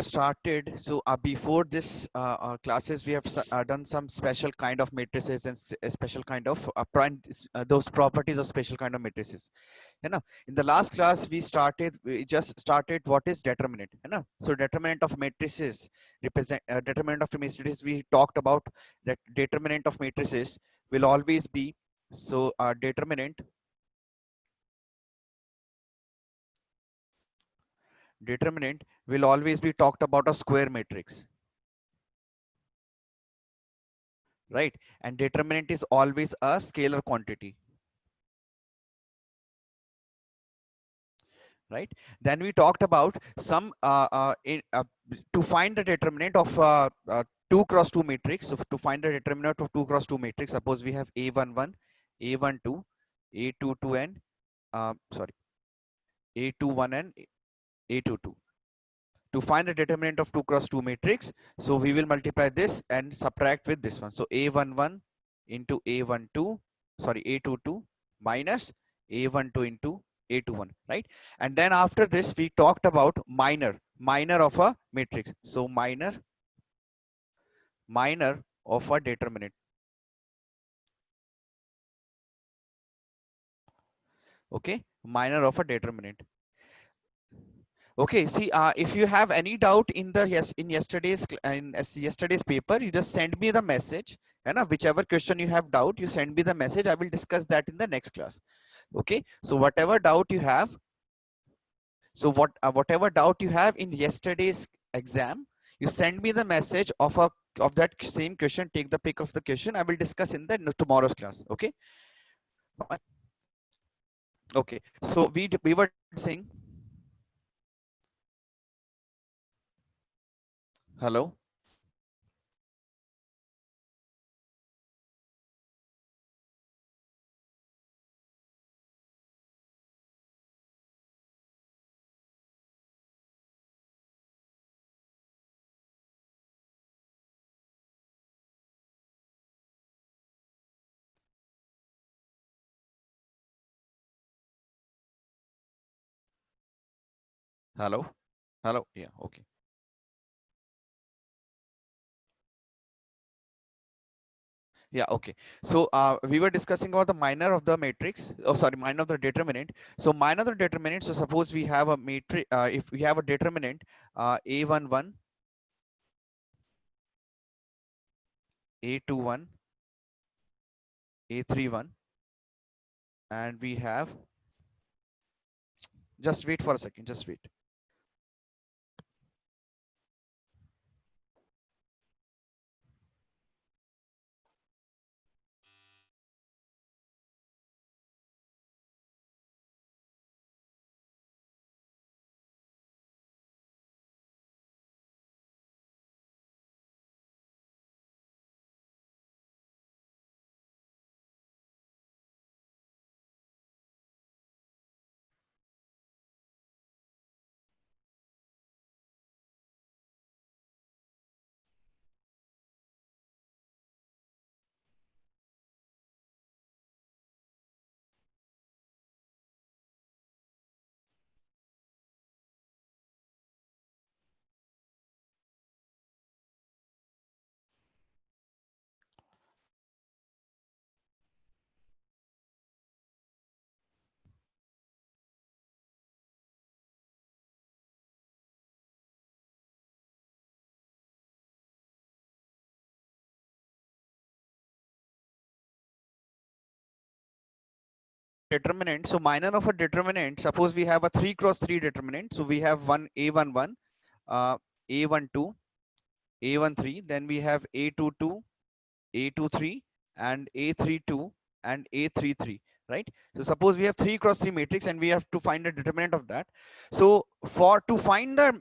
Started. So before this classes, we have done some special kind of matrices and a special kind of those properties of special kind of matrices. You know, in the last class we just started what is determinant. You know, so determinant of matrices represent determinant of matrices. We talked about that determinant of matrices will always be determinant will always be talked about a square matrix, right? And determinant is always a scalar quantity, right? Then we talked about some to find the determinant of 2 cross 2 matrix. So to find the determinant of 2 cross 2 matrix, suppose we have a11, a12, a22, and sorry, a21 and a22. To find the determinant of 2 cross 2 matrix, so we will multiply this and subtract with this one. So a11 into a12, sorry, a22 minus a12 into a21, right? And then after this we talked about minor of a matrix. So minor of a determinant. Okay, minor of a determinant. Okay, see, if you have any doubt in the yesterday's paper, you just send me the message, and whichever question you have doubt, you send me the message. I will discuss that in the next class. Okay, so whatever doubt you have, whatever doubt you have in yesterday's exam, you send me the message of that same question. Take the pic of the question. I will discuss in the tomorrow's class. Okay, fine. Okay. So we were saying, hello. Hello. Hello. Yeah. Okay. Yeah, okay. So we were discussing about the minor of the matrix. Oh, sorry, minor of the determinant. So minor of the determinant. So suppose we have a matrix. If we have a determinant, a11, a21, a31, and we have. Just wait for a second. Just wait. Determinant. So minor of a determinant. Suppose we have a 3 cross 3 determinant. So we have one a11, a12, a13. Then we have a22, a23, and a32 and a33, right? So suppose we have 3 cross 3 matrix and we have to find the determinant of that. So for to find the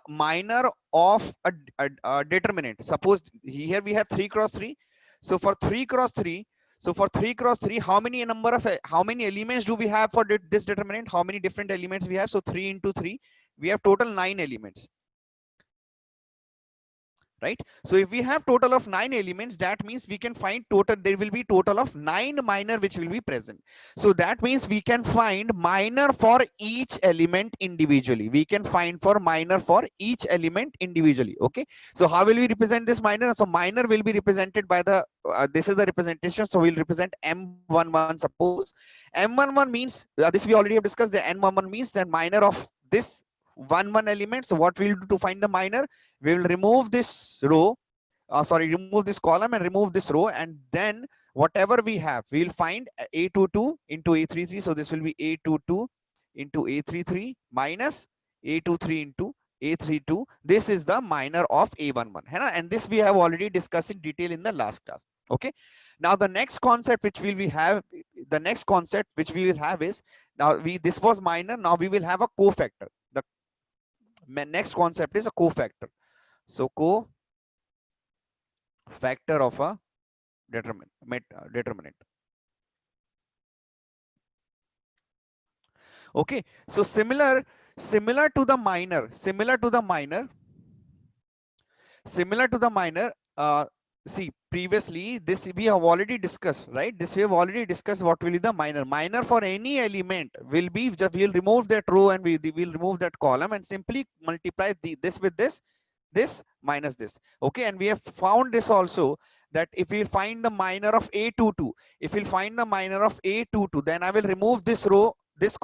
minor of a determinant, suppose here we have 3 cross 3. So for 3 cross 3, how many how many elements do we have for this determinant? How many different elements we have? So 3 into 3, we have total 9 elements, right? So if we have total of 9 elements, that means we can find total, there will be total of 9 minor which will be present. So that means we can find minor for each element individually. We can find for minor for each element individually. Okay, so how will we represent this minor? So minor will be represented by the this is the representation, so we'll represent M11. Suppose M11 means this we already have discussed, the M11 means that minor of this 1 element. So what we'll do to find the minor, we will remove this row, remove this column and remove this row, and then whatever we have, we will find A22 into A33. So this will be A22 into A33 minus A23 into A32. This is the minor of A11, and this we have already discussed in detail in the last class. Okay, now the next concept which we will have, is, now this was minor, now we will have a cofactor. The next concept is a cofactor. So cofactor of a determinant. Okay, so similar to the minor, see, previously this we have already discussed, right? This we have already discussed what will be the minor. Minor for any element will be, just we'll remove that row and we'll remove that column and simply multiply this with this minus this. Okay, and we have found this also, that if we find the minor of A22, then I will remove this row, this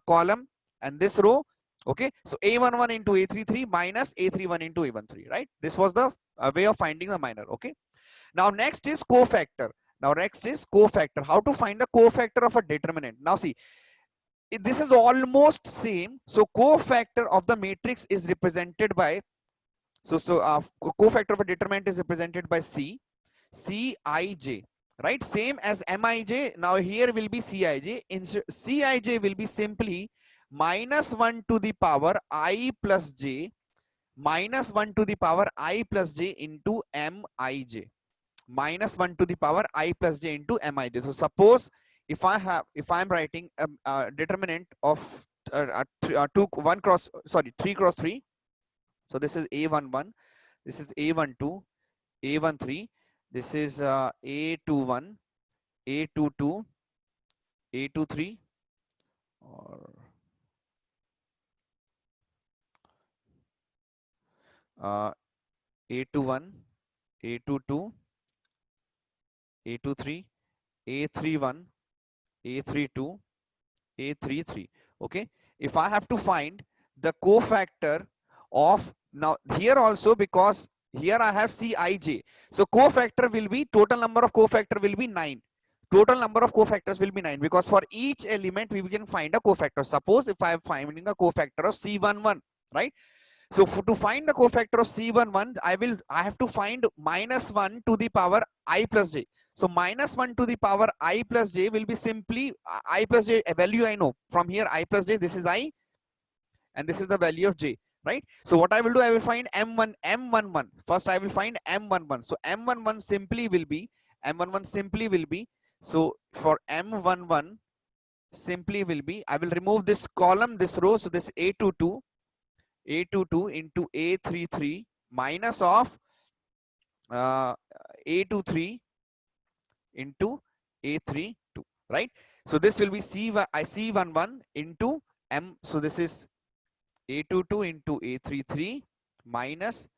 column and this row. Okay, so A11 into A33 minus A31 into A13, right? This was the way of finding the minor. Okay, now next is cofactor. How to find the cofactor of a determinant? Now see, this is almost same. So cofactor of the matrix is represented by, cofactor of a determinant is represented by Cij, right? Same as Mij. Now here will be Cij. Cij will be simply minus 1 to the power I plus j, minus 1 to the power I plus j into Mij. Minus 1 to the power I plus j into Mij. So suppose if I'm writing a determinant of 3 cross 3. So this is A11, this is A12, A13, this is A21, A22, A23, or A21, A22, A23, A31, A32, A33. Okay, if I have to find the cofactor of, now here also, because here I have Cij, so cofactor will be, total number of cofactor will be 9. Total number of cofactors will be 9, because for each element we can find a cofactor. Suppose if I am finding a cofactor of C11, right? So to find the cofactor of C11, I have to find minus 1 to the power I plus j. So minus 1 to the power I plus j will be simply I plus j, a value I know. From here I plus j, this is I and this is the value of j, right? So what I will do, I will find M11. First I will find M11. So M11 simply will be, so for M11 simply will be, I will remove this column, this row. So this A22 into A33 minus of A23 into A32, right? So this will be C11 into M. So this is A22 into A33 minus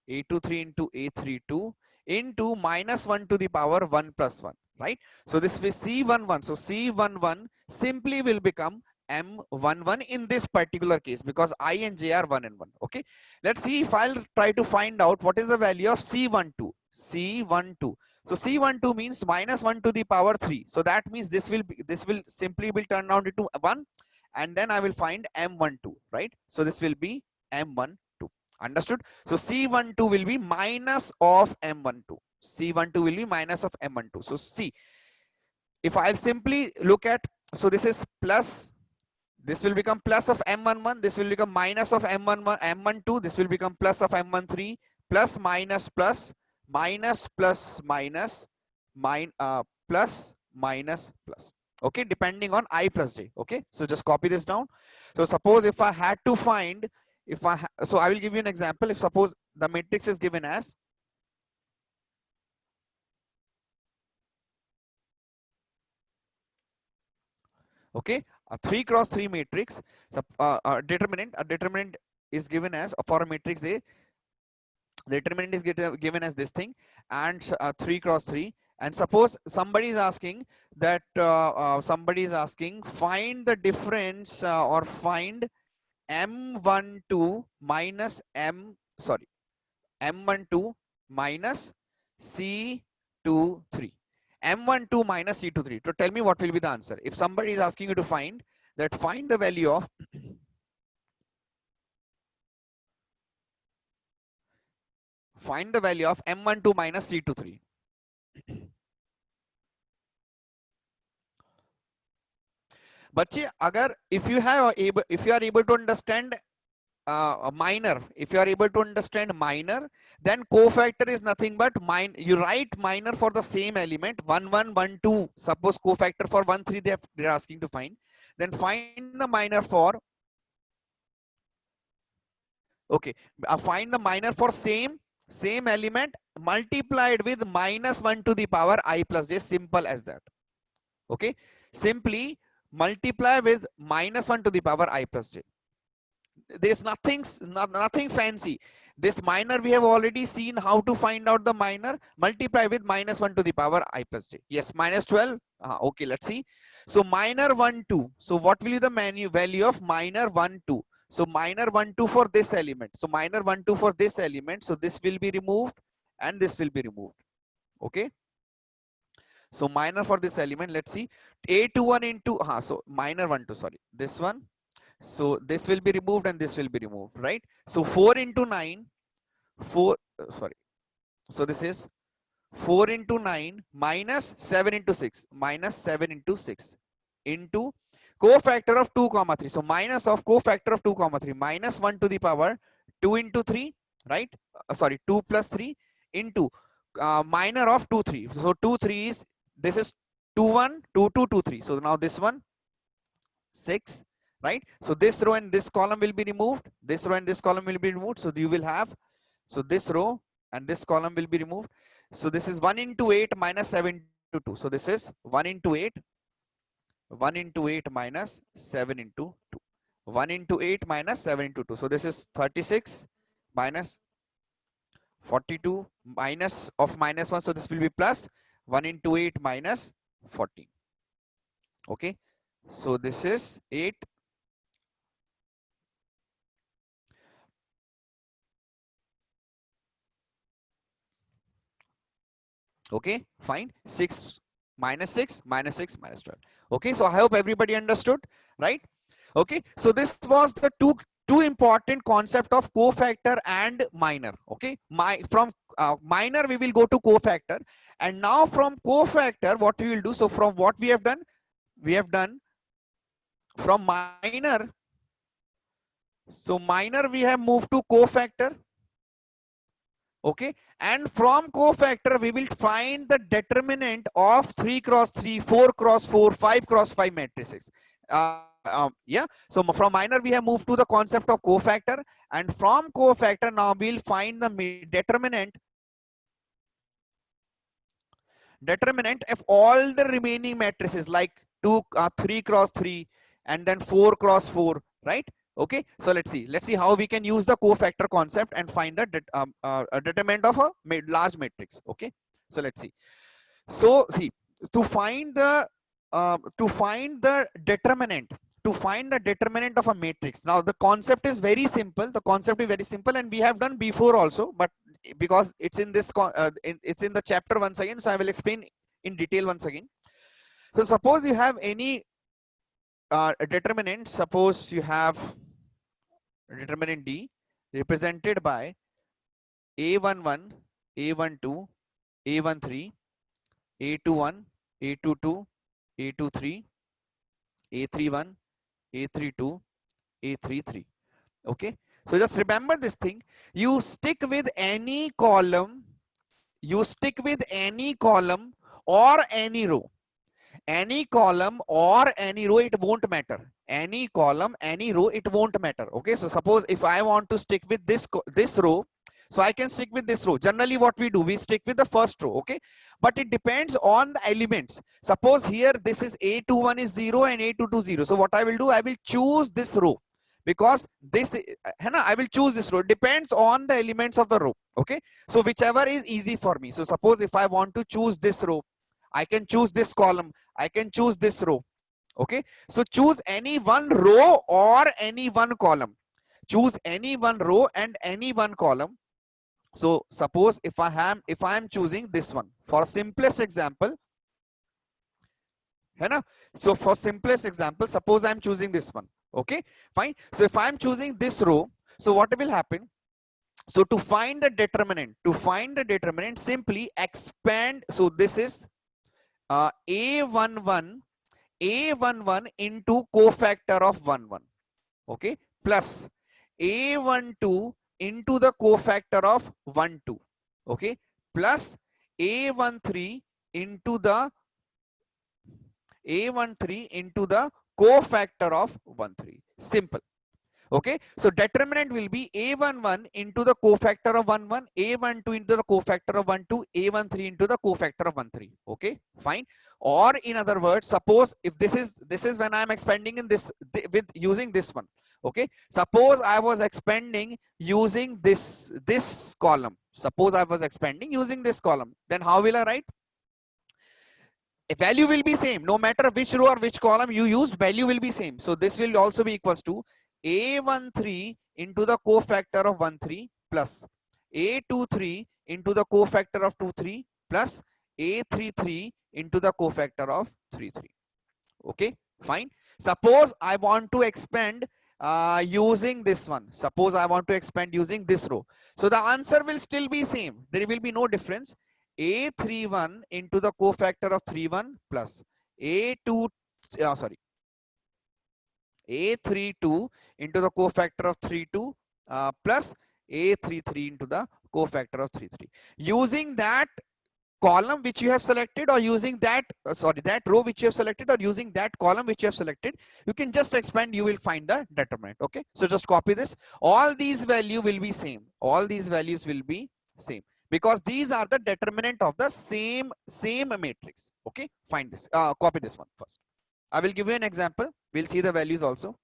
A23 into A32 into minus 1 to the power 1 plus 1, right? So this is C11. So C11 simply will become M11 in this particular case, because I and J are 1 and 1. Okay, let's see if I'll try to find out what is the value of C12. So C12 means minus 1 to the power 3. So that means this will simply be turned down into 1, and then I will find M12, right? So this will be M12. Understood? So C12 will be minus of M12. C12 will be minus of M12. So see, if I simply look at, so this is plus, this will become plus of M11, this will become minus of M12, this will become plus of M13, plus minus plus, minus plus minus, plus minus plus. Okay, depending on I plus j. Okay, so just copy this down. So suppose if I had to find, so I will give you an example. If suppose the matrix is given as Okay, a 3 cross 3 matrix. So, a determinant is given as for a matrix A. The determinant is given as this thing, and 3 cross 3. And suppose somebody is asking that find the difference or find M12 minus M12 minus C23. M12 minus C23. So tell me what will be the answer. If somebody is asking you to find the value of M12 minus C23. बच्चे अगर if you are able to understand minor, if you are able to understand minor, then cofactor is nothing but you write minor for the same element 1 1 1 2. Suppose cofactor for 1 3 they're asking to find, then find the minor for find the minor for same element multiplied with minus 1 to the power I plus j. Simple as that. Okay, simply multiply with minus 1 to the power I plus j. There's nothing fancy. This minor we have already seen how to find out the minor. Multiply with minus 1 to the power I plus j. Yes, minus 12. Okay, let's see. So minor 1 2. So what will be the value of minor 1 2? So minor 1 2 for this element. So minor 1 2 for this element. So this will be removed and this will be removed. Okay. So minor for this element, let's see. A21 into so minor 1 2, sorry, this one. So this will be removed and this will be removed, right? So 4 into 9, 4, sorry. So this is 4 into 9 minus 7 into 6, minus 7 into 6 into cofactor of 2 comma 3. So minus of cofactor of 2 comma 3, minus 1 to the power 2 into 3, right? Sorry, 2 plus 3 into minor of 2 3. So 2 3 is, this is 2 1 2 2 2 3. So now this one 6, right? So this row and this column will be removed. This row and this column will be removed. So you will have, so this row and this column will be removed. So this is 1 into 8 minus 7 into 2. So this is 1 into 8 minus 7 into 2. 1 into 8 minus 7 into 2. So this is 36 minus 42 minus of minus 1. So this will be plus 1 into 8 minus 14. Okay. So this is 8. Okay, fine. 6 minus 6 minus 6 minus 12. Okay, so I hope everybody understood, right? Okay, so this was the two important concept of cofactor and minor. Okay, from minor we will go to cofactor, and now from cofactor what we will do, so from what we have done from minor, so minor we have moved to cofactor. Okay, and from cofactor we will find the determinant of 3 cross 3, 4 cross 4, 5 cross 5 matrices. Yeah, so from minor we have moved to the concept of cofactor, and from cofactor now we'll find the determinant of all the remaining matrices like 3 cross 3 and then 4 cross 4, right? Okay, so let's see how we can use the cofactor concept and find the determinant of a large matrix. Okay, so let's see. So see, to find the determinant of a matrix. Now the concept is very simple. And we have done before also, but because it's in this it's in the chapter once again, so I will explain in detail once again. So suppose you have any determinant. Suppose you have determinant D represented by A11, A12, A13, A21, A22, A23, A31, A32, A33. Okay, so just remember this thing. You stick with any column or any row. Any column or any row, it won't matter. Okay, so suppose if I want to stick with this row, So I can stick with this row. Generally what we do, we stick with the first row, okay? But it depends on the elements. Suppose here this is A21 is 0 and A22 0. So what I will do, I will choose this row because this, I will choose this row. It depends on the elements of the row, okay? So whichever is easy for me. So suppose if I want to choose this row, I can choose this column, I can choose this row, okay? So choose any one row or any one column. Choose any one row and any one column. So suppose if I am choosing this one for simplest example, है ना? So for simplest example, suppose I am choosing this one, okay? Fine. So if I am choosing this row, so what will happen? So to find the determinant, simply expand. So this is A11 into cofactor of 1 1, okay, plus A12 into the cofactor of 1 2, okay, plus A13 into the cofactor of 1 3. Simple. Okay, so determinant will be A11 into the cofactor of 1 1, A12 into the cofactor of 1 2, A13 into the cofactor of 1 3. Okay, fine. Or in other words, suppose if this is when I am expanding in this with using this one. Okay, suppose I was expanding using this column. Suppose I was expanding using this column. Then how will I write? A value will be same no matter which row or which column you use. Value will be same. So this will also be equals to A13 into the cofactor of 1 3 plus A23 into the cofactor of 2 3 plus A33 into the cofactor of 3 3. Okay, fine. Suppose I want to expand using this one. Suppose I want to expand using this row. So the answer will still be same. There will be no difference. A31 into the cofactor of 31 plus A2, A32 into the cofactor of 32 plus A33 into the cofactor of 33. Using that column which you have selected or using that that row which you have selected or using that column which you have selected, you can just expand, you will find the determinant. Okay, so just copy this. All these value will be same. All these values will be same because these are the determinant of the same matrix. Okay, find this, copy this one first. I will give you an example. We'll see the values also.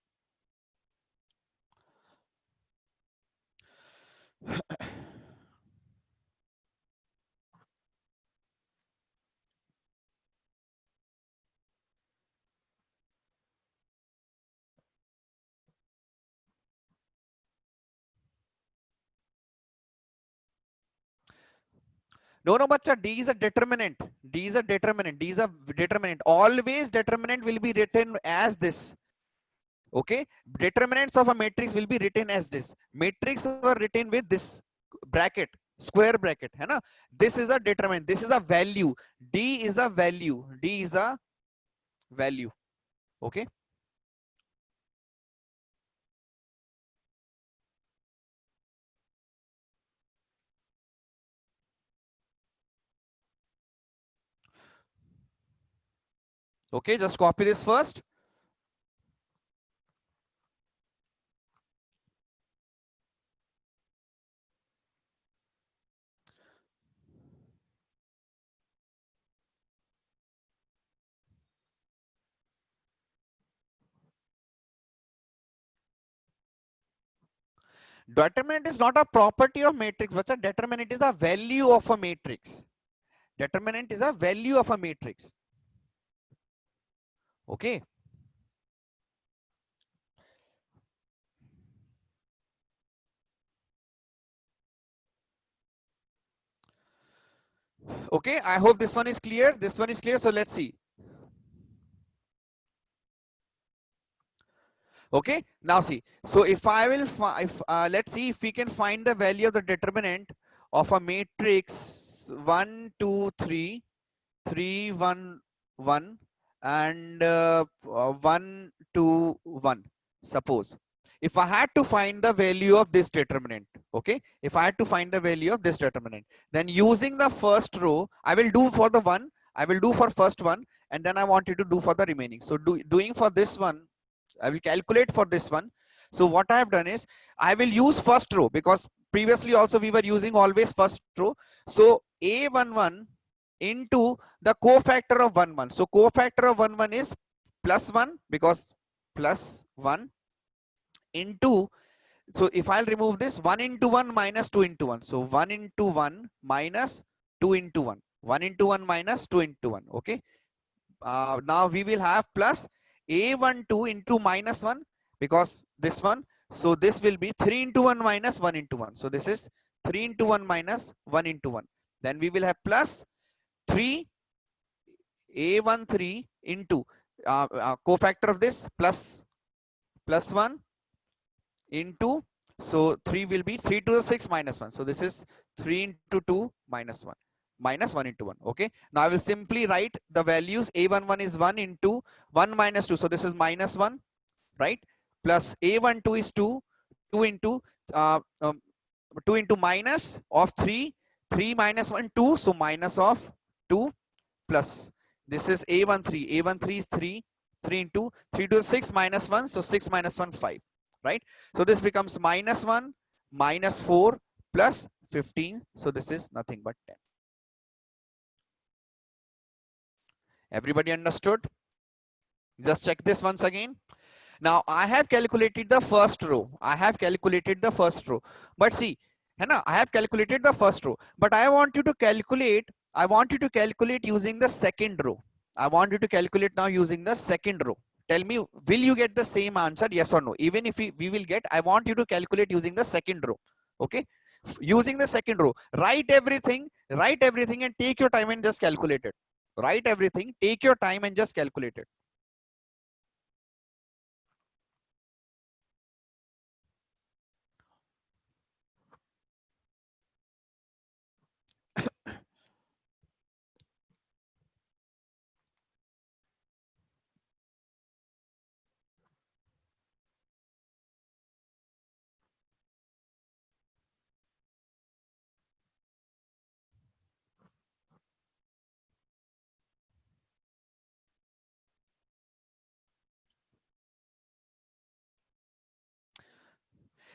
No, bacha, D is a determinant. D is a determinant. D is a determinant. Always determinant will be written as this. Okay, determinants of a matrix will be written as this. Matrix are written with this bracket, square bracket, है ना? This is a determinant. This is a value. D is a value. D is a value. Okay. Okay, just copy this first. Determinant is not a property of matrix, but a determinant is the value of a matrix. Determinant is a value of a matrix. Okay. Okay, I hope this one is clear. This one is clear. So let's see. Okay, now see. So if I will, let's see if we can find the value of the determinant of a matrix 1, 2, 3, 3, 1, 1, and 1, 2, 1. Suppose if I had to find the value of this determinant, okay, if I had to find the value of this determinant, then using the first row, I will do for the one, I will do for first one, and then I want you to do for the remaining. So doing for this one, I will calculate for this one. So what I have done is I will use first row, because previously also we were using always first row. So A11 into the cofactor of 1 1. So cofactor of 1 1 is plus 1, because plus 1 into, so if I'll remove this, 1 into 1 minus 2 into 1. So 1 into 1 minus 2 into 1. 1 into 1 minus 2 into 1. Okay. Now we will have plus A12 into minus 1, because this one. So this will be 3 into 1 minus 1 into 1. So this is 3 into 1 minus 1 into 1. Then we will have plus 3 A13 into cofactor of this plus 1 into, so 3 will be 3 to the 6 minus 1. So this is 3 into 2 minus 1 minus 1 into 1. Okay. Now I will simply write the values. A11 is 1 into 1 minus 2. So this is minus 1, right? Plus A12 is 2, 2 into 2 into minus of 3, 3 minus 1, 2. So minus of 2 plus. This is A13. A13 is 3, 3 into 3 to the 6 minus 1. So 6 minus 1, 5. Right? So this becomes minus 1, minus 4 plus 15. So this is nothing but 10. Everybody understood? Just check this once again. Now I have calculated the first row. I have calculated the first row. But see, I have calculated the first row. But I want you to calculate. I want you to calculate using the second row. I want you to calculate now using the second row. Tell me, will you get the same answer? Yes or no? Even if we will get, I want you to calculate using the second row. Okay. Using the second row, write everything and take your time and just calculate it. Write everything, take your time and just calculate it.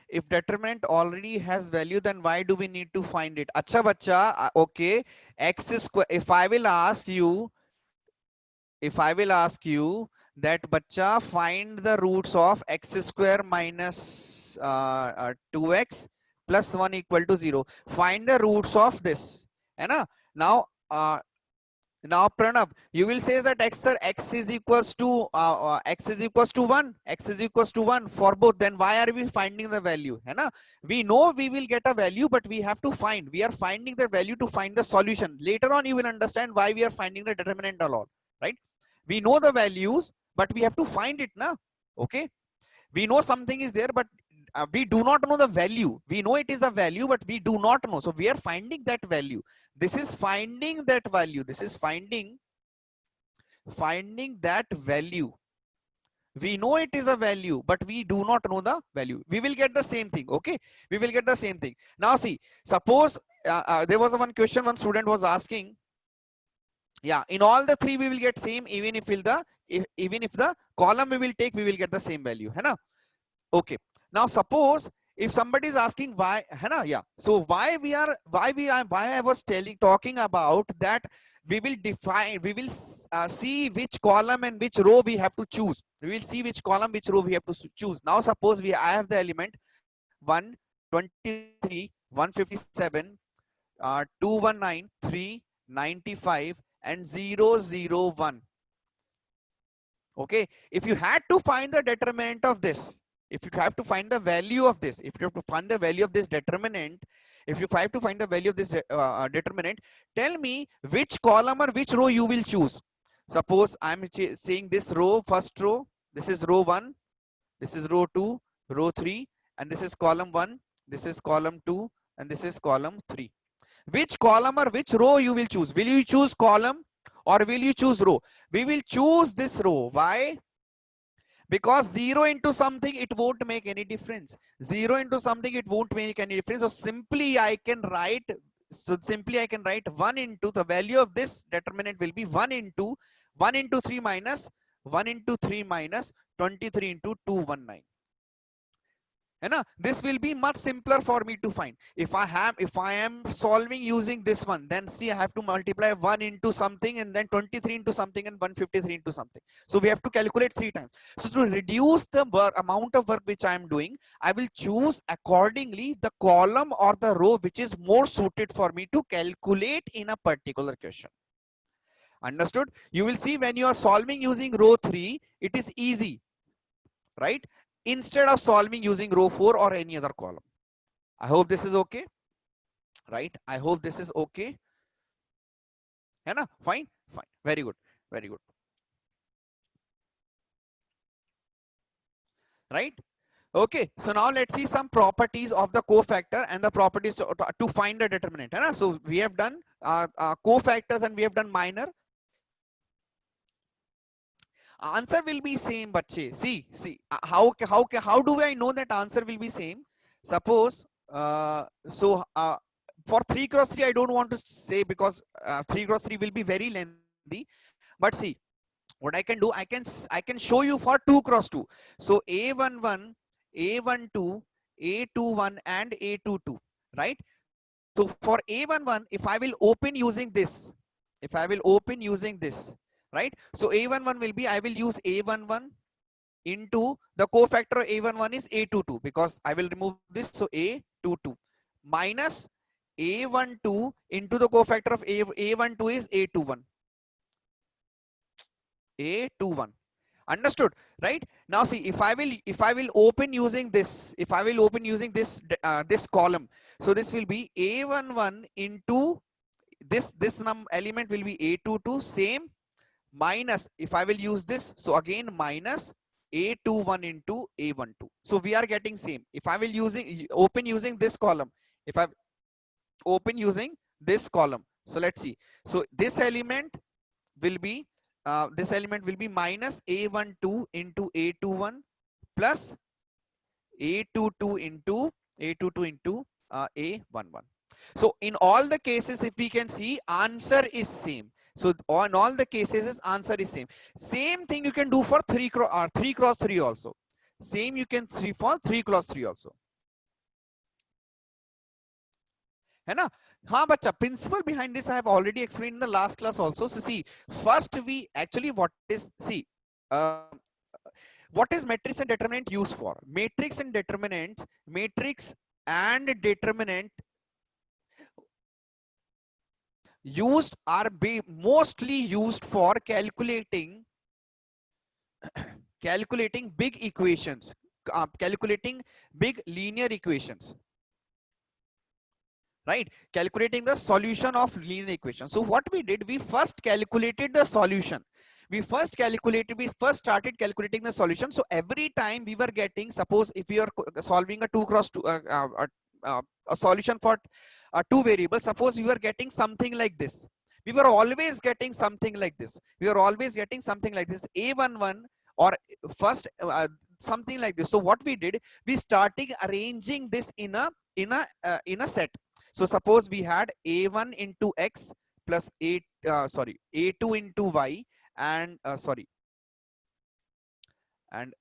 If determinant already has value, then why do we need to find it? Acha bacha, okay. X square. If I will ask you that bacha, find the roots of x square minus 2x plus 1 equal to 0. Find the roots of this. Now now Pranav, you will say that x is equals to 1, x is equals to 1 for both. Then why are we finding the value? We know we will get a value, but we have to find. We are finding the value to find the solution. Later on, you will understand why we are finding the determinant and all. Right? We know the values, but we have to find it now. Okay? We know something is there, but we do not know the value. We know it is a value, but we do not know. So we are finding that value. This is finding that value. This is finding that value. We know it is a value, but we do not know the value. We will get the same thing. Okay, we will get the same thing. Now see, suppose there was one question one student was asking. Yeah, in all the three we will get same, even if the column we will take, we will get the same value. Okay. Now suppose if somebody is asking why, yeah. So why I was talking about that we will define, we will see which column and which row we have to choose. We will see which column, which row we have to choose. Now suppose I have the element 123, 157, 219, 395 and 001. Okay. If you had to find the determinant of this, if you have to find the value of this, if you have to find the value of this determinant, if you have to find the value of this determinant, tell me which column or which row you will choose. Suppose I'm saying this row, first row, this is row 1, this is row 2, row 3, and this is column 1, this is column 2, and this is column 3. Which column or which row you will choose? Will you choose column or will you choose row? We will choose this row. Why? Because 0 into something, it won't make any difference. 0 into something, it won't make any difference. So simply I can write 1 into the value of this determinant will be 1 into 3 minus 1 into 3 minus 23 into 219. है ना? This will be much simpler for me to find. If I am solving using this one, then see, I have to multiply 1 into something and then 23 into something and 153 into something. So we have to calculate 3 times. So to reduce the amount of work which I am doing, I will choose accordingly the column or the row which is more suited for me to calculate in a particular question. Understood? You will see when you are solving using row 3, it is easy, right? Instead of solving using row 4 or any other column. I hope this is okay, right? I hope this is okay. है ना? Fine, fine, very good, very good, right? Okay, so now let's see some properties of the cofactor and the properties to find the determinant. है ना? So we have done cofactors and we have done minor. Answer will be same, bache. See, how do I know that answer will be same? Suppose for 3 cross 3 I don't want to say, because 3 cross 3 will be very lengthy. But see, what I can do, I can show you for 2 cross 2. So A11, A12, A21 and A22, right? So for A11, if I will open using this, right? So A11 will be, I will use A11 into the cofactor of A11 is A22, because I will remove this. So A22 minus A12 into the cofactor of A12 is A21. A21. Understood, right? Now see, if I will open using this, this column, so this will be A11 into this element will be A22, same, minus, if I will use this, so again minus A21 into A12. So we are getting same. If I will open using this column, if I open using this column, so let's see. So this element will be minus A12 into A21 plus A22 into A11. So in all the cases, if we can see, answer is same. So on all the cases, answer is same. Same thing you can do for 3 cross 3 also. Same you can see for 3 cross 3 also. है ना? हाँ बच्चा, principle behind this I have already explained in the last class also. So see, first we actually what is matrix and determinant used for? Matrix and determinant mostly used for calculating big equations, calculating big linear equations, right? Calculating the solution of linear equation. So what we did, we first calculated the solution. We first started calculating the solution. So every time we were getting, suppose if we are solving a 2 cross 2 a solution for 2 variables, suppose we were getting something like this. We were always getting something like this. A11 or first something like this. So what we did, we started arranging this in a set. So suppose we had A1 into X plus A2 into Y and and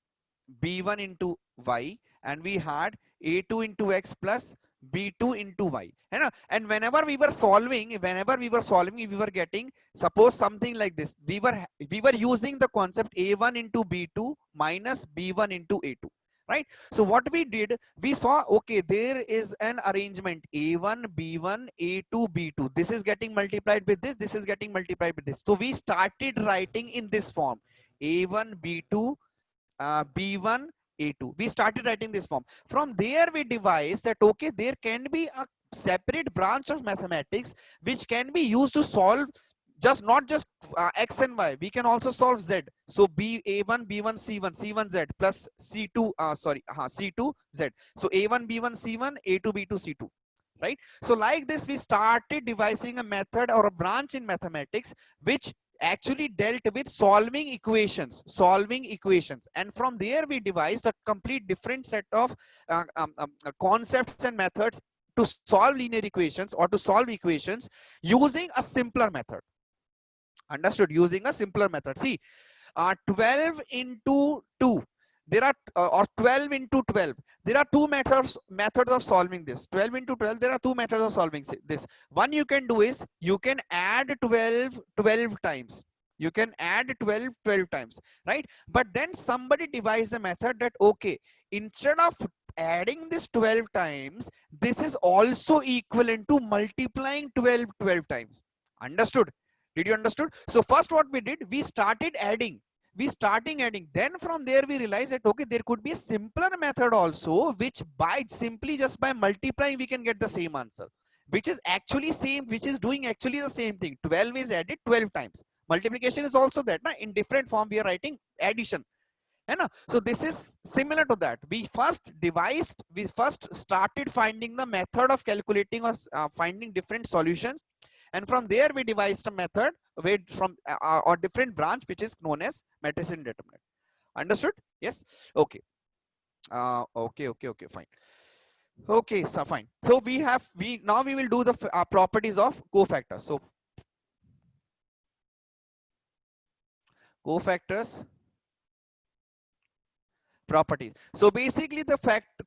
B1 into Y, and we had A2 into X plus B2 into Y. And whenever we were solving, we were getting, suppose something like this. We were using the concept A1 into B2 minus B1 into A2. Right? So what we did, we saw, okay, there is an arrangement A1, B1, A2, B2. This is getting multiplied with this. This is getting multiplied with this. So we started writing in this form, A1, B2, B1, A2. We started writing this form. From there, we devised that, okay, there can be a separate branch of mathematics which can be used to solve not just X and Y. We can also solve Z. So A1, B1, C1, C1Z plus C2, C2, Z. So A1, B1, C1, A2, B2, C2. Right? So like this, we started devising a method or a branch in mathematics which actually dealt with solving equations. And from there, we devised a complete different set of concepts and methods to solve linear equations or to solve equations using a simpler method. Understood? Using a simpler method. See, 12 into 2. there are or 12 into 12, there are two methods of solving this. 12 into 12, there are two methods of solving this. One you can do is you can add 12 times. You can add 12 times, right? But then somebody devised a method that, okay, instead of adding this 12 times, this is also equivalent to multiplying 12 times. Understood? Did you understood? So first what we did, we started adding. Then from there we realized that, okay, there could be a simpler method also, which by simply just by multiplying we can get the same answer, which is actually same, which is doing actually the same thing. 12 is added 12 times. Multiplication is also that, na? In different form we are writing addition. So this is similar to that. We first started finding the method of calculating or finding different solutions, and from there we devised a method from or different branch which is known as matrix indeterminate. Understood? Yes. Okay. Okay, fine. Okay, so fine. So we now we will do the properties of cofactors. So cofactors properties. So basically the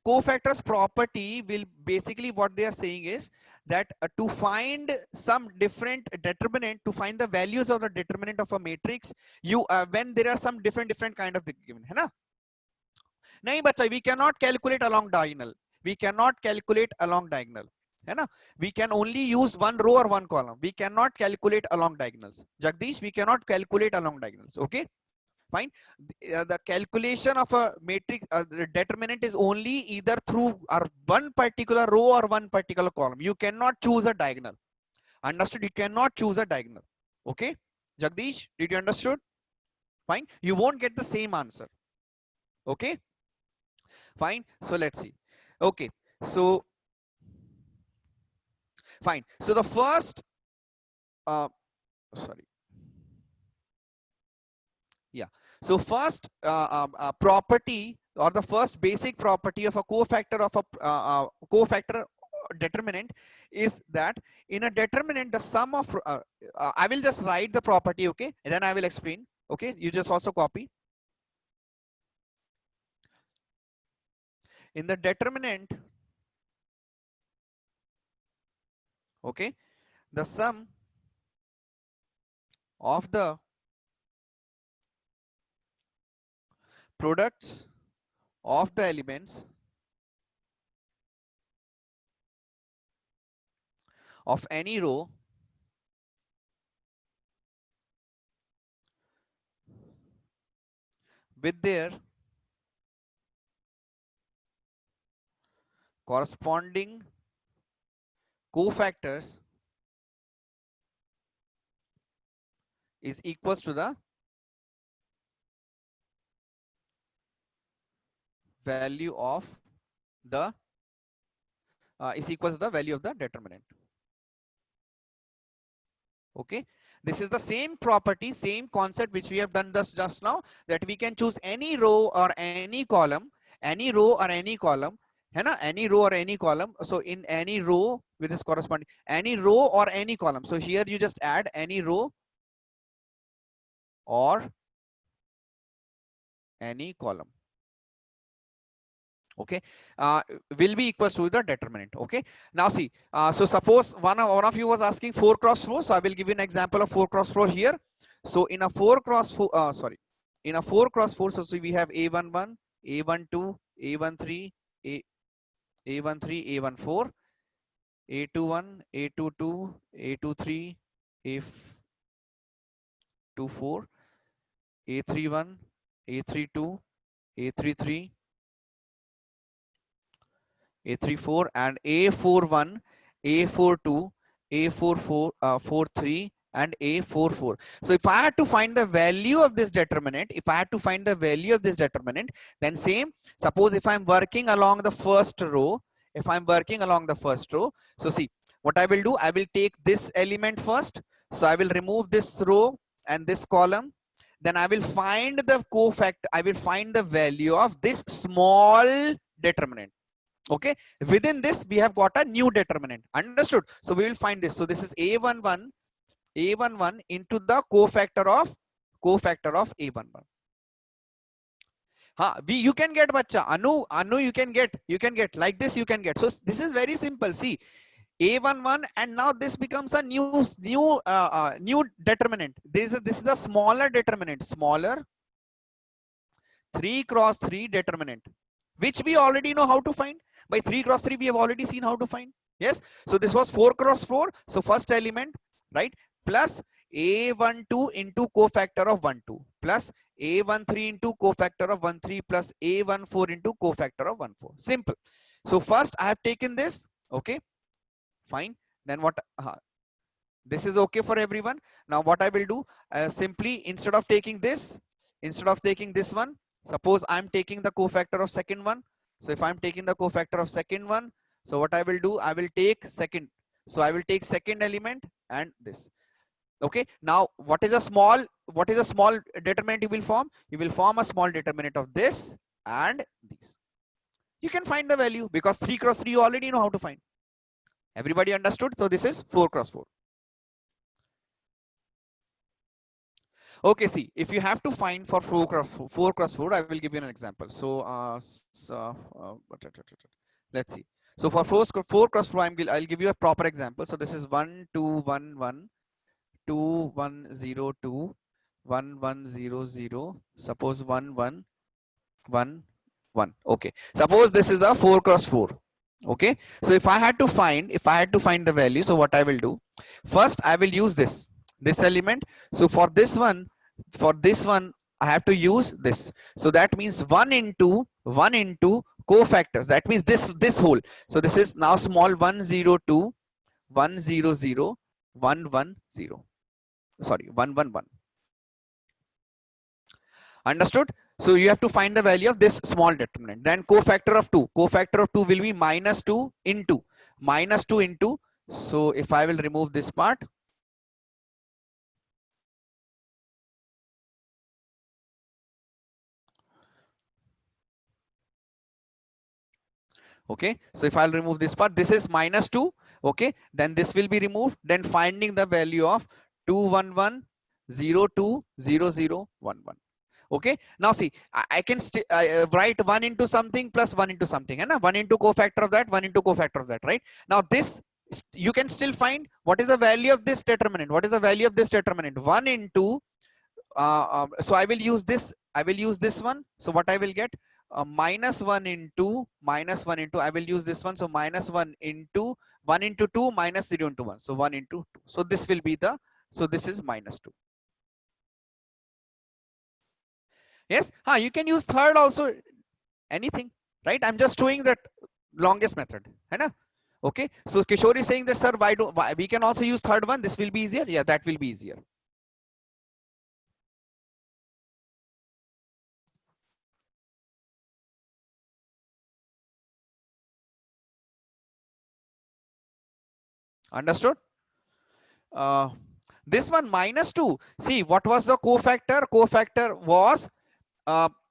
cofactors property will basically, what they are saying is that to find some different determinant, to find the values of the determinant of a matrix, you when there are some different kind of given, है ना? नहीं बच्चा, we cannot calculate along diagonal. We cannot calculate along diagonal. है ना? We can only use one row or one column. We cannot calculate along diagonals. Jagdish, we cannot calculate along diagonals. Okay, fine. The calculation of a matrix determinant is only either through or one particular row or one particular column. You cannot choose a diagonal. Understood? You cannot choose a diagonal. Okay, Jagdish, did you understood? Fine. You won't get the same answer. Okay, fine. So let's see. Okay, so fine. So the first sorry, yeah, so first property, or the first basic property of a cofactor of a cofactor determinant is that in a determinant the sum of I will just write the property, okay, and then I will explain. Okay, you just also copy. In the determinant, okay, the sum of the products of the elements of any row with their corresponding cofactors is equals to the value of the is equals to the value of the determinant. Okay, this is the same property, same concept which we have done this just now, that we can choose any row or any column, any row or any column, है ना, any row or any column. So in any row with this corresponding any row or any column, so here you just add any row or any column. Okay, will be equals to the determinant. Okay, now see, so suppose one of you was asking 4 cross 4, so I will give you an example of 4 cross 4 here. So in a 4 cross 4 in a 4 cross 4, so we have a11, a12, a13, a13, a14, a21, a22, a23, a24, a31, a32, a33, a34, and a41, a42, a44, 43, and a44. So if I had to find the value of this determinant, then same, suppose if I'm working along the first row, so see what I will do, I will take this element first. So I will remove this row and this column. Then I will find the cofactor, I will find the value of this small determinant. Okay, within this we have got a new determinant. Understood? So we will find this. So this is a11 into the cofactor of a11. you can get bacha. Anu you can get like this, you can get. So this is very simple. See, A11, and now this becomes a new determinant. This is a smaller determinant, smaller 3 cross 3 determinant, which we already know how to find. By 3 cross 3 we have already seen how to find. Yes, so this was 4 cross 4. So first element, right, plus A12 into cofactor of 1 2 plus A13 into cofactor of 1 3 plus A14 into cofactor of 1 4. Simple. So first I have taken this. Okay, fine. Then what? This is okay for everyone. Now what I will do, simply instead of taking this one, suppose I'm taking the cofactor of second one. So if I'm taking the cofactor of second one, so what I will do, I will take second. So I will take second element and this. Okay. Now what is a small determinant you will form? You will form a small determinant of this and these. You can find the value because 3 cross 3 you already know how to find. Everybody understood? So this is 4 cross 4. Okay, see, if you have to find for 4 cross 4, I will give you an example. So, let's see. So for 4 cross 4, I'll give you a proper example. So this is 1 2 1 1 2 1 0 2 1 1 0 0. Suppose 1 1 1 1. Okay. Suppose this is a 4 cross 4. Okay. So if I had to find the value, so what I will do, first I will use this element. So for this one I have to use this. So that means 1 into cofactors. That means this whole. So this is now small 1 0 2 1 0 0 1 1 0. Sorry, 1 1 1. Understood? So you have to find the value of this small determinant. Then cofactor of 2. Cofactor of 2 will be minus 2 into. So if I will remove this part. Okay. So if I'll remove this part, this is minus 2. Okay. Then this will be removed. Then finding the value of 2 1 1 0 2 0 0 1 1. Okay. Now see, I can write 1 into something plus 1 into something, and 1 into cofactor of that, 1 into cofactor of that, right? Now this, you can still find what is the value of this determinant. What is the value of this determinant? 1 into, so I will use this one. So what I will get, minus 1 into, I will use this one. So minus 1 into 2 minus 0 into 1. So 1 into 2. So this will be the, so this is minus 2. Yes, you can use third also, anything, right? I'm just showing that longest method, right? Okay, so Kishore is saying that, sir, why we can also use third one? This will be easier. Yeah, that will be easier. Understood? This one minus 2. See, what was the cofactor? Cofactor was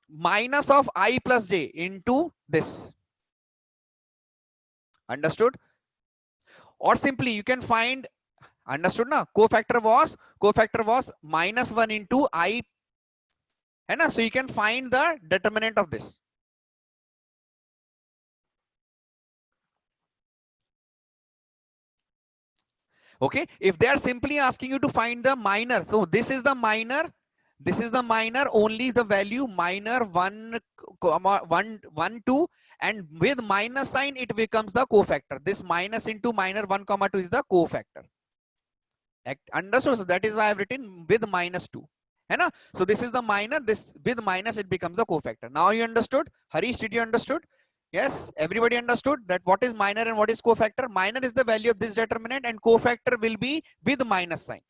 minus of I plus j into this. Understood? Or simply you can find, understood now? Cofactor was minus 1 into I, and so you can find the determinant of this. Okay, if they are simply asking you to find the minor, so this is the minor, only the value minor 1 1 2, and with minus sign it becomes the cofactor. This minus into minor 1 2 is the cofactor. Understood? So that is why I've written with minus 2. So this is the minor, this with minus it becomes the cofactor. Now you understood? Harish, did you understood? Yes, everybody understood that what is minor and what is cofactor? Minor is the value of this determinant and cofactor will be with minus sign.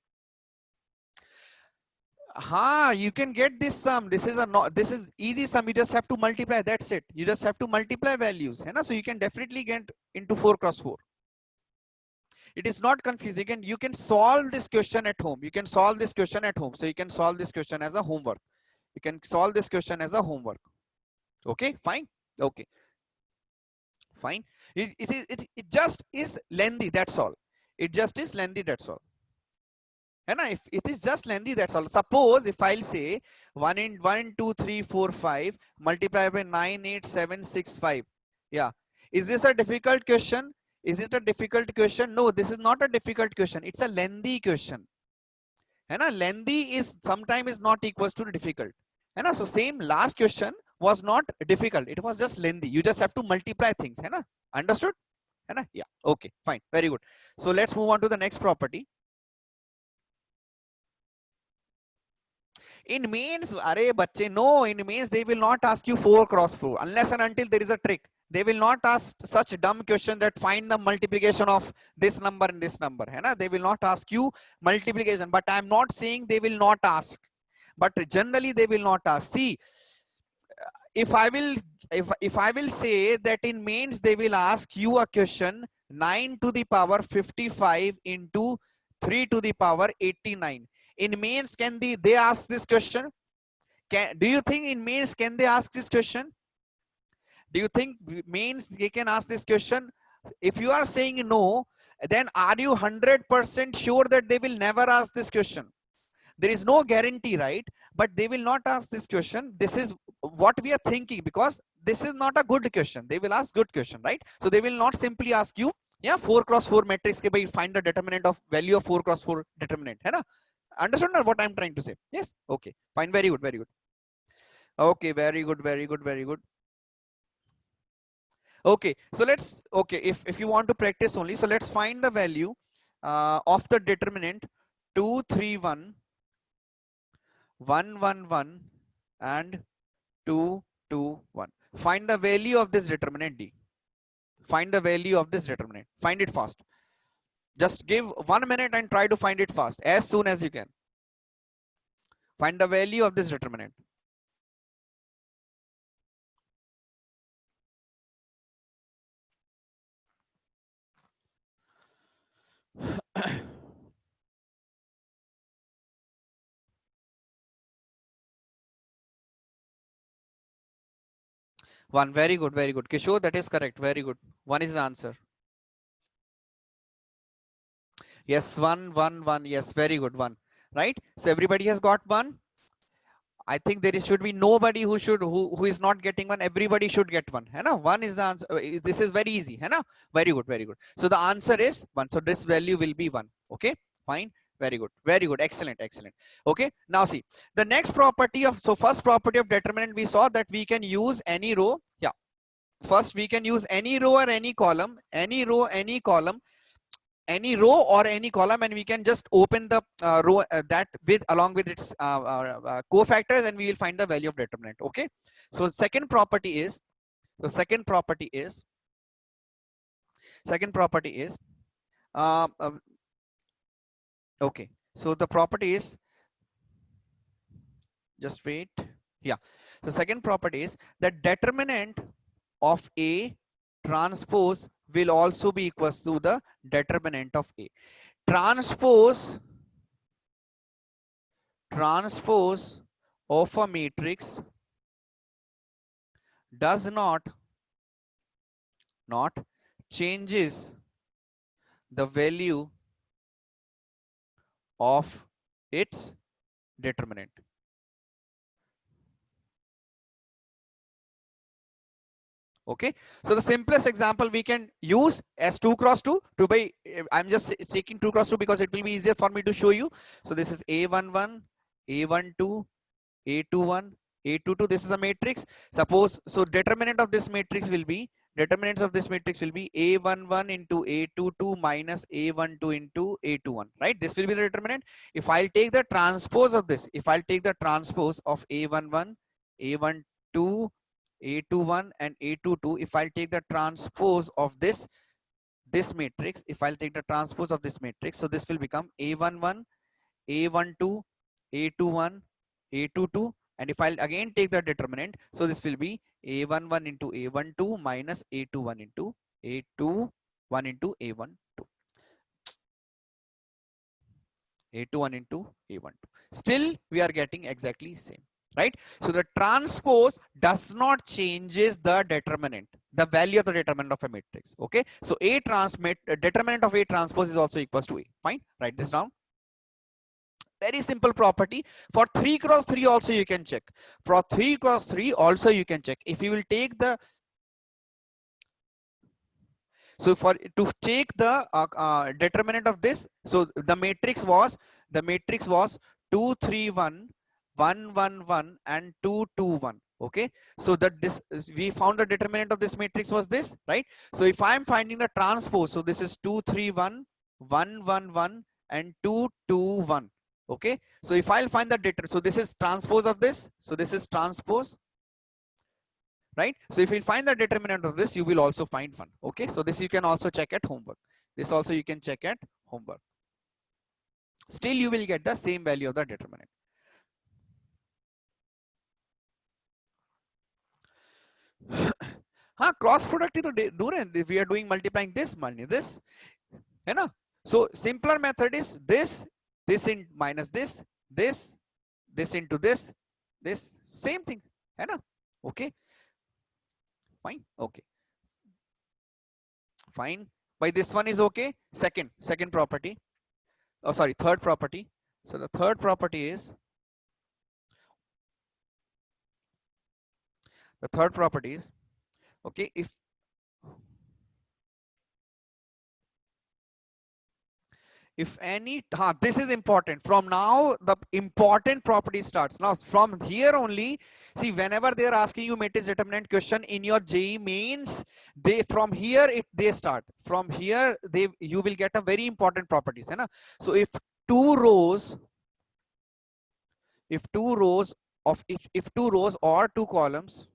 You can get this sum. This is easy sum. You just have to multiply. That's it. You just have to multiply values. So you can definitely get into 4 cross 4. It is not confusing. You can solve this question at home. So you can solve this question as a homework. Okay, fine. Okay. Fine. It just is lengthy. That's all. It just is lengthy. That's all. है ना? If it is just lengthy, that's all. Suppose if I'll say 1 2 3 4 5 multiply by 9 8 7 6 5. Yeah. Is this a difficult question? Is it a difficult question? No, this is not a difficult question. It's a lengthy question. है ना? Lengthy is sometimes is not equals to difficult. है ना? So same last question was not difficult. It was just lengthy. You just have to multiply things. है ना? Understood? है ना? Yeah. Okay. Fine. Very good. So let's move on to the next property. In mains, array bachche, no, in mains they will not ask you 4 cross 4 unless and until there is a trick. They will not ask such dumb question that find the multiplication of this number and this number. Hai na? They will not ask you multiplication, but I am not saying they will not ask. But generally they will not ask. See, if I will say that in mains they will ask you a question 9 to the power 55 into 3 to the power 89. In mains, can they ask this question? Do you think in mains can they ask this question? Do you think mains they can ask this question? If you are saying no, then are you 100% sure that they will never ask this question? There is no guarantee, right? But they will not ask this question. This is what we are thinking, because this is not a good question. They will ask good question, right? So they will not simply ask you, yeah, 4 cross 4 matrix ke bhai find the determinant of value of 4 cross 4 determinant, hai na? Understood what I'm trying to say? Yes. Okay, fine. Very good, very good. Okay, very good, very good, very good. Okay, so let's, okay, if you want to practice only, so let's find the value of the determinant 2 3 1 1 1 1 and 2 2 1. Find the value of this determinant D. Find the value of this determinant. Find it fast. Just give 1 minute and try to find it fast as soon as you can. Find the value of this determinant. One, very good, very good. Kishore, that is correct. Very good. One is the answer. Yes, 1 1 1. Yes, very good. 1. Right? So everybody has got 1. I think there should be nobody who is not getting 1. Everybody should get 1. Hai na? 1 is the answer. This is very easy. Hai na? Very good, very good. So the answer is 1. So this value will be 1. Okay, fine. Very good, very good. Excellent, excellent. Okay, now see the next property of, so first property of determinant, we saw that we can use any row. Yeah, first we can use any row or any column, any row, any column, any row or any column, and we can just open the row that with along with its cofactors, and we will find the value of determinant. Okay, so second property is, second property is okay, so the property is, just wait. Yeah, the second property is that determinant of A transpose will also be equals to the determinant of A. Transpose of a matrix does not changes the value of its determinant. Okay, so the simplest example we can use as 2 cross 2 by, I'm just taking 2 cross 2 because it will be easier for me to show you. So this is A11, A12, A21, A22. This is a matrix. Suppose, so determinants of this matrix will be A11 into A22 minus A12 into A21, right? This will be the determinant. If I'll take the transpose of this, if I'll take the transpose of A11, A12, A21 and A22, if I'll take the transpose of this matrix, if I'll take the transpose of this matrix, so this will become A11, A12, A21, A22, and if I'll again take the determinant, so this will be A11 into A12 minus A21 into A21 into A12. A21 into A12. Still, we are getting exactly same, right? So the transpose does not changes the determinant, the value of the determinant of a matrix. Okay, so determinant of A transpose is also equals to A. Fine, write this down. Very simple property. For 3 cross 3 also you can check. For 3 cross 3 also you can check. If you will take the, so for to take the determinant of this, so the matrix was 2 3 1 1 1 1 and 2 2 1. Okay, so that this we found the determinant of this matrix was this, right? So if I am finding the transpose, so this is 2 3 1 1 1 1 and 2 2 1. Okay, so if I'll find the so this is transpose of this, so this is transpose, right? So if you find the determinant of this, you will also find one. Okay, so this you can also check at homework. This also you can check at homework. Still you will get the same value of the determinant. हाँ, cross product ही तो do रहे हैं. We are doing multiplying this money this, है ना? So simpler method is this in minus this into this same thing, है ना? Okay, fine. Okay, fine. By this one is okay. Second property. Oh, sorry, third property. So the third property is, okay, if any, this is important. From now, the important property starts. Now, from here only, see, whenever they are asking you matrix determinant question in your JEE mains, from here they start. From here, you will get a very important properties. Hai na? So if two rows or two columns,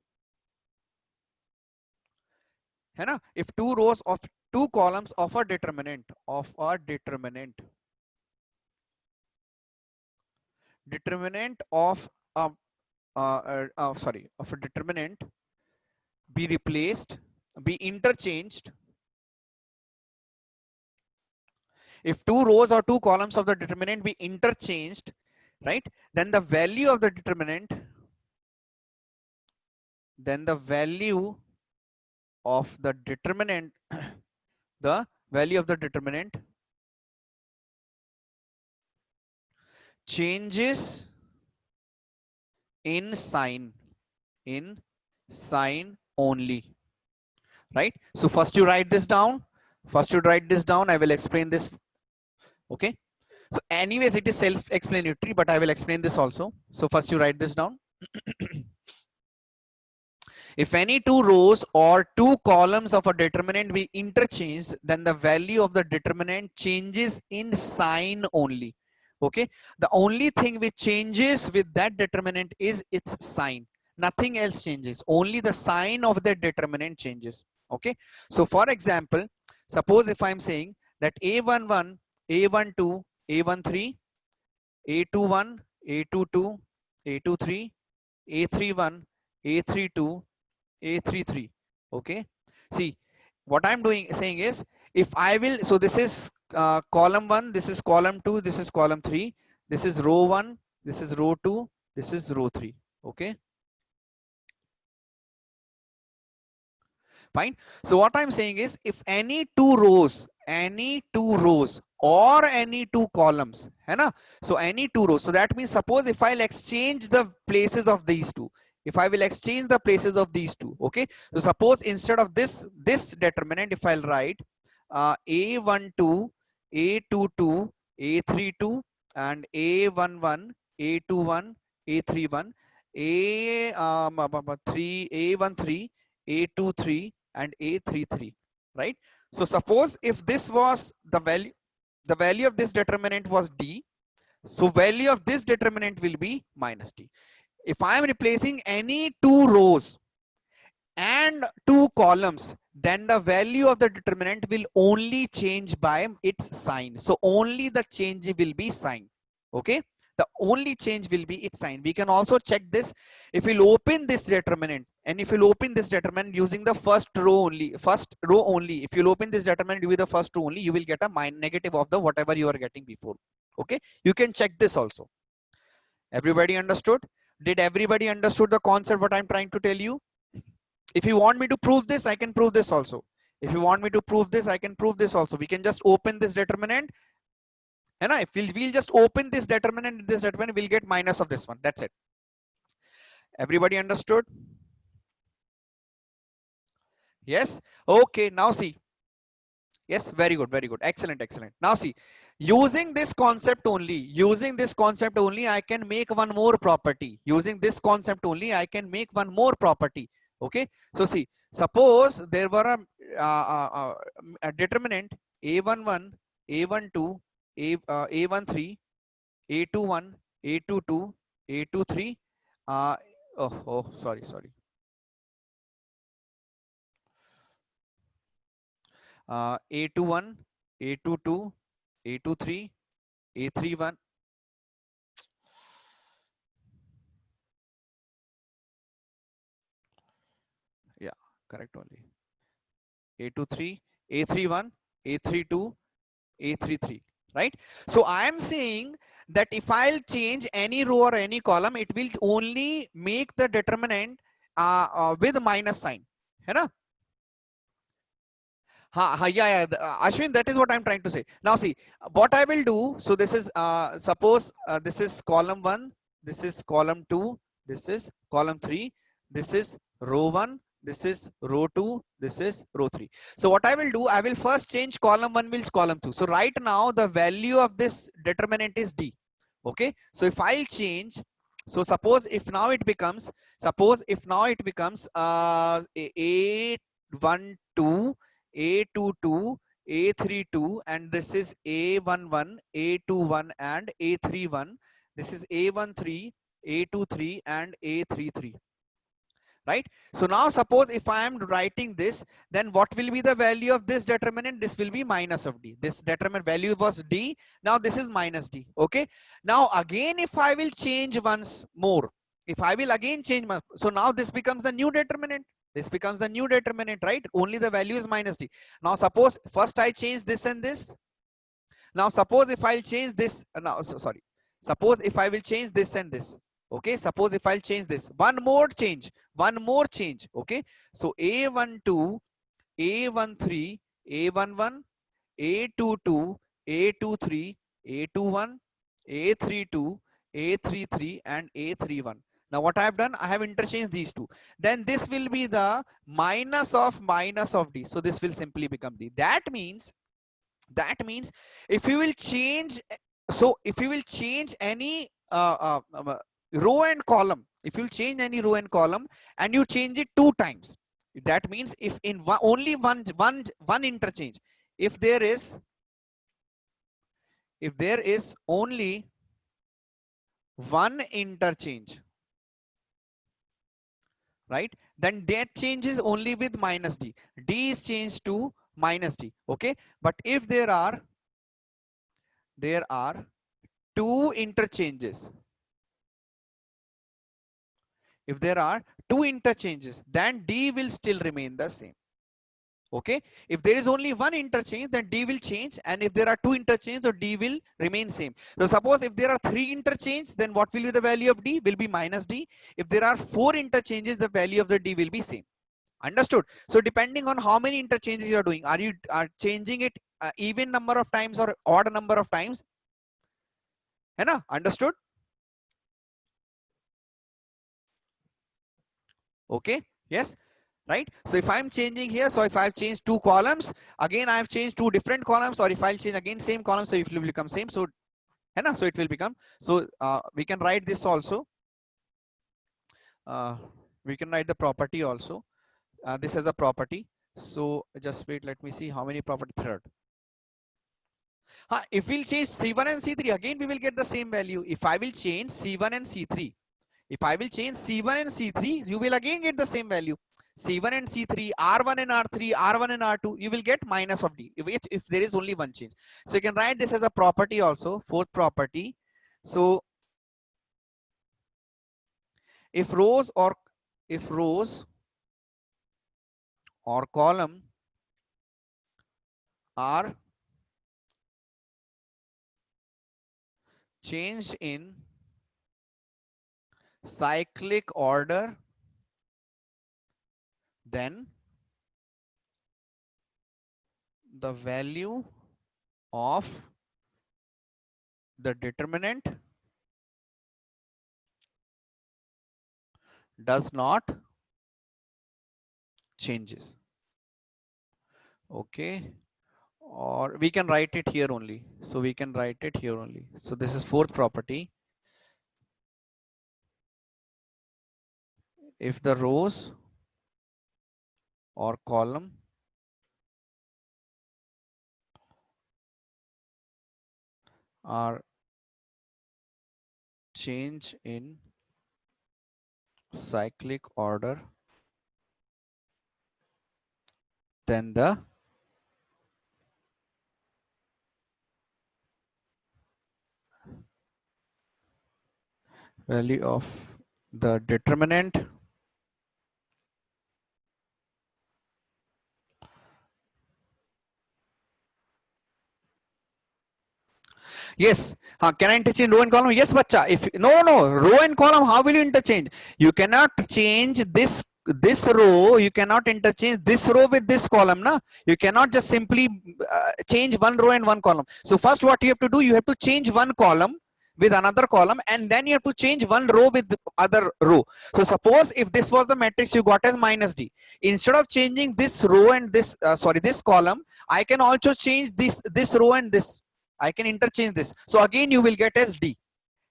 है ना? If two rows of two columns of a determinant of a determinant be replaced, be interchanged. If two rows or two columns of the determinant be interchanged, right? Then the value of the determinant, the value of the determinant changes in sign only, right? So first you write this down. I will explain this. Okay, so anyways it is self-explanatory, but I will explain this also. So first you write this down. If any two rows or two columns of a determinant be interchanged, then the value of the determinant changes in sign only. Okay, the only thing which changes with that determinant is its sign. Nothing else changes, only the sign of the determinant changes. Okay, so for example, suppose if I'm saying that A11, A12, A13, A21, A22, A23, A31, A32, A33. Okay, see what I'm saying is, if I will, so this is column 1, this is column 2, this is column 3, this is row 1, this is row 2, this is row 3. Okay, fine. So what I'm saying is, if any two rows or any two columns, है ना? So any two rows, so that means suppose if I'll exchange the places of these two, okay, so suppose instead of this determinant, if I'll write A12, A22, A32 and A11, A21, A31, A13, A23 and A33, right? So suppose if this was the value of this determinant was D, so value of this determinant will be minus D. If I am replacing any two rows and two columns, then the value of the determinant will only change by its sign. So only the change will be sign. Okay, the only change will be its sign. We can also check this. If we'll open this determinant, and if you'll open this determinant using the first row only, if you'll open this determinant with the first row only, you will get a negative of the whatever you are getting before. Okay, you can check this also. Everybody understood? Did everybody understood the concept what I'm trying to tell you? If you want me to prove this, I can prove this also. If you want me to prove this, I can prove this also. We can just open this determinant है ना? If we'll just open this determinant, we'll get minus of this one. That's it. Everybody understood? Yes. Okay. Now see. Yes. Very good. Very good. Excellent. Excellent. Now see. Using this concept only, I can make one more property. Using this concept only, I can make one more property. Okay. So see. Suppose there were a determinant a11, a12, a13, a21, a22, a23. Sorry. A21, A22, A23, A31. Yeah, correct only. A23, A31, A32, A33. Right? So I am saying that if I'll change any row or any column, it will only make the determinant with minus sign. है ना? Yeah. Ashwin, that is what I'm trying to say. Now see, what I will do. So this is, suppose this is column 1, this is column 2, this is column 3, this is row 1, this is row 2, this is row 3. So what I will do, I will first change column 1 with column 2. So right now the value of this determinant is D. Okay. So if I'll change, so suppose if now it becomes, A12, A22, A32, and this is A11, A21, and A31. This is A13, A23, and A33. Right? So now suppose if I am writing this, then what will be the value of this determinant? This will be minus of D. This determinant value was D. Now this is minus D. Okay. Now again, if I will change once more, if I will again change, so now this becomes a new determinant. This becomes a new determinant, right? Only the value is minus D. Now suppose first I change this and this. Now suppose if I'll change this, suppose if I will change this and this. Okay, suppose if I'll change this, one more change. Okay, so A12, A13, A11, A22, A23, A21, A32, A33, and A31. Now what I have done, I have interchanged these two. Then this will be the minus of D. So this will simply become D. That means if you will change, so if you will change any row and column, if you change any row and column and you change it 2 times, that means if in only one interchange, if there is only one interchange, right, then that changes only with minus D. D is changed to minus D. Okay. But if there are 2 interchanges, if there are 2 interchanges, then D will still remain the same. Okay. If there is only one interchange, then D will change. And if there are 2 interchanges, so D will remain same. So suppose if there are 3 interchanges, then what will be the value of D? Will be minus D. If there are 4 interchanges, the value of the D will be same. Understood? So depending on how many interchanges you are doing, are you changing it even number of times or odd number of times? है ना? Understood? Okay. Yes. Right. So if I'm changing here, so if I've changed 2 columns, again I've changed 2 different columns, or if I'll change again same column, so it will become same. So so it will become, so we can write this also. We can write the property also. This as a property. So just wait, let me see how many property. Third. If we'll change C1 and C3, again we will get the same value. If I will change C1 and C3, you will again get the same value. C1 and C3, R1 and R3, R1 and R2, you will get minus of D if there is only one change. So you can write this as a property also, fourth property. So if rows or column are changed in cyclic order, then the value of the determinant does not changes. Okay, or we can write it here only. So we can write it here only. So this is fourth property. If the rows or column are change in cyclic order, then the value of the determinant yes. Can I interchange row and column? Yes, bacha. If no, row and column, how will you interchange? You cannot change this row. You cannot interchange this row with this column, na? You cannot just simply change one row and one column. So first, what you have to do, you have to change one column with another column, and then you have to change one row with the other row. So suppose if this was the matrix you got as minus d, instead of changing this row and this this column, I can also change this row and this. I can interchange this. So again, you will get as D.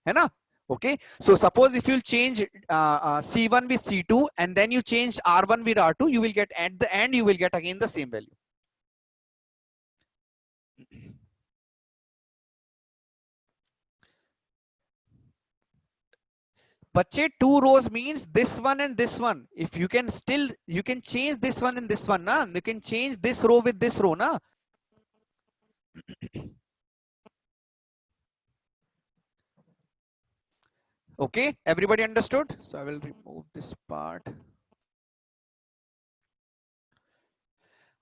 है ना? Okay. So suppose if you change C1 with C2 and then you change R1 with R2, you will get at the end, you will get again the same value. Bache, two rows means this one and this one. If you can still, you can change this one and this one, na? You can change this row with this row, na? Okay, everybody understood? So I will remove this part.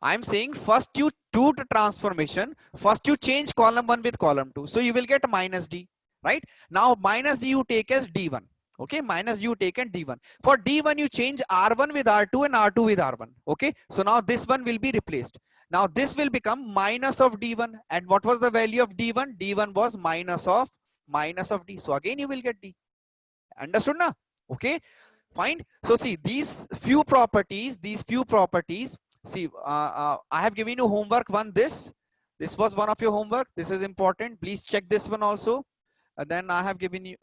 I'm saying first you do the transformation. First you change column 1 with column 2. So you will get minus D, right? Now minus D you take as D1. Okay, minus you take and D1. For D1 you change R1 with R2 and R2 with R1. Okay, so now this one will be replaced. Now this will become minus of D1. And what was the value of D1? D1 was minus of D. So again you will get D. Understood now? Okay, fine. So see these few properties, see, I have given you homework one. This was one of your homework. This is important. Please check this one also. Then I have given you,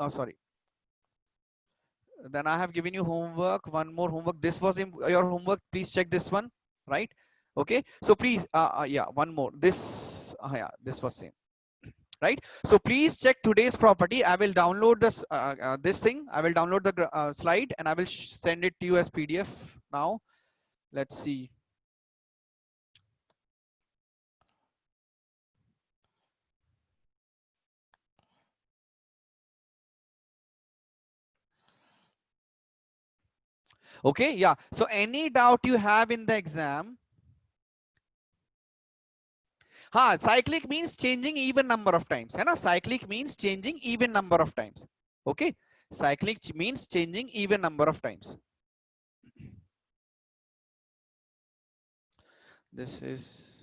then I have given you homework, one more homework. This was your homework. Please check this one, right? Okay. So please, yeah, one more. This, yeah, this was same, right? So please check today's property. I will download this, this thing. I will download the slide and I will send it to you as PDF now. Let's see. Okay, yeah. So any doubt you have in the exam? Cyclic means changing even number of times. है ना? Cyclic means changing even number of times. Okay, cyclic means changing even number of times. This is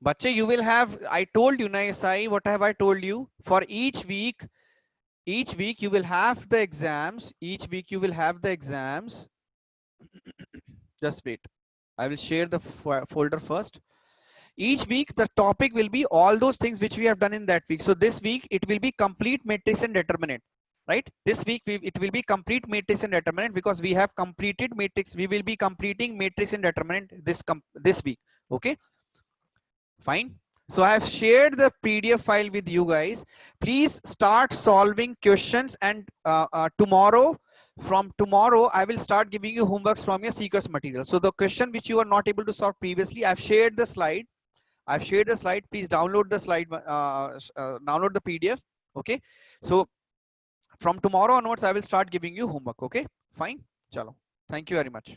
Bache, you will have, I told you, Naisai, what have I told you? For each week you will have the exams. Each week you will have the exams. Just wait. I will share the folder first. Each week the topic will be all those things which we have done in that week. So this week it will be complete matrix and determinant, right? This week it will be complete matrix and determinant because we have completed matrix. We will be completing matrix and determinant this week. Okay, fine. So I have shared the PDF file with you guys. Please start solving questions, and from tomorrow I will start giving you homeworks from your seekers material. So the question which you are not able to solve previously, I've shared the slide. Please download the slide, download the PDF. Okay, so from tomorrow onwards I will start giving you homework. Okay, fine. Chalo, thank you very much.